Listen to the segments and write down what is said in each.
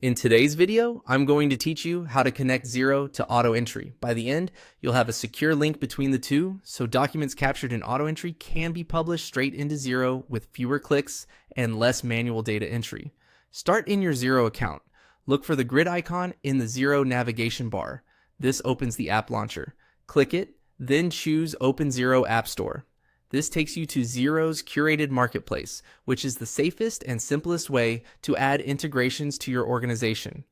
In today's video, I'm going to teach you how to connect Xero to AutoEntry. By the end, you'll have a secure link between the two, so documents captured in AutoEntry can be published straight into Xero with fewer clicks and less manual data entry. Start in your Xero account. Look for the grid icon in the Xero navigation bar. This opens the app launcher. Click it, then choose Open Xero App Store. This takes you to Xero's curated marketplace, which is the safest and simplest way to add integrations to your organization.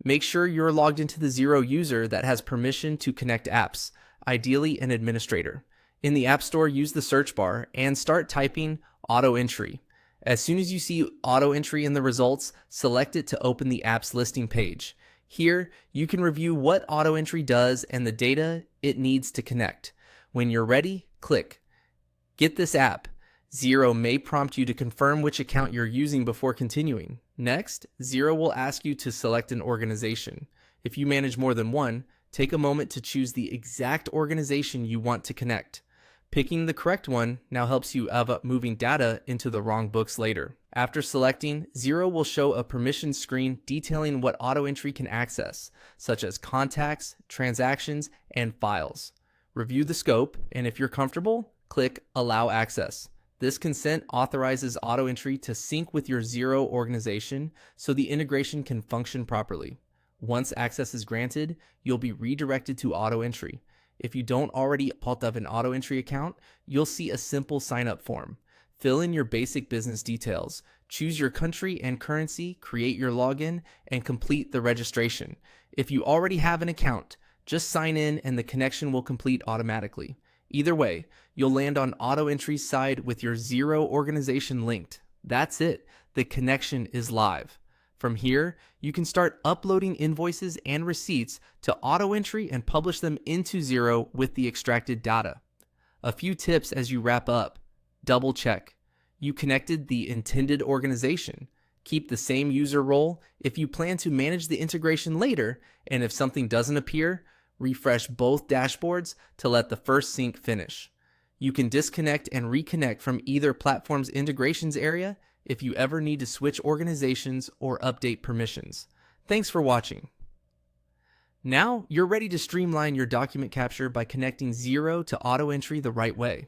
Make sure you're logged into the Xero user that has permission to connect apps, ideally an administrator. In the App Store, use the search bar and start typing AutoEntry. As soon as you see AutoEntry in the results, select it to open the app's listing page. Here, you can review what AutoEntry does and the data it needs to connect. When you're ready, click. Get this app. Xero may prompt you to confirm which account you're using before continuing. Next, Xero will ask you to select an organization. If you manage more than one, take a moment to choose the exact organization you want to connect. Picking the correct one now helps you avoid moving data into the wrong books later. After selecting, Xero will show a permission screen detailing what AutoEntry can access, such as contacts, transactions, and files. Review the scope, and if you're comfortable, click Allow Access. This consent authorizes AutoEntry to sync with your Xero organization so the integration can function properly. Once access is granted, you'll be redirected to AutoEntry. If you don't already have an AutoEntry account, you'll see a simple sign-up form. Fill in your basic business details, choose your country and currency, create your login, and complete the registration. If you already have an account, just sign in and the connection will complete automatically. Either way, you'll land on AutoEntry's side with your Xero organization linked. That's it. The connection is live. From here, you can start uploading invoices and receipts to AutoEntry and publish them into Xero with the extracted data. A few tips as you wrap up. Double check. You connected the intended organization. Keep the same user role if you plan to manage the integration later, and if something doesn't appear, refresh both dashboards to let the first sync finish. You can disconnect and reconnect from either platform's integrations area if you ever need to switch organizations or update permissions. Thanks for watching. Now you're ready to streamline your document capture by connecting Xero to AutoEntry the right way.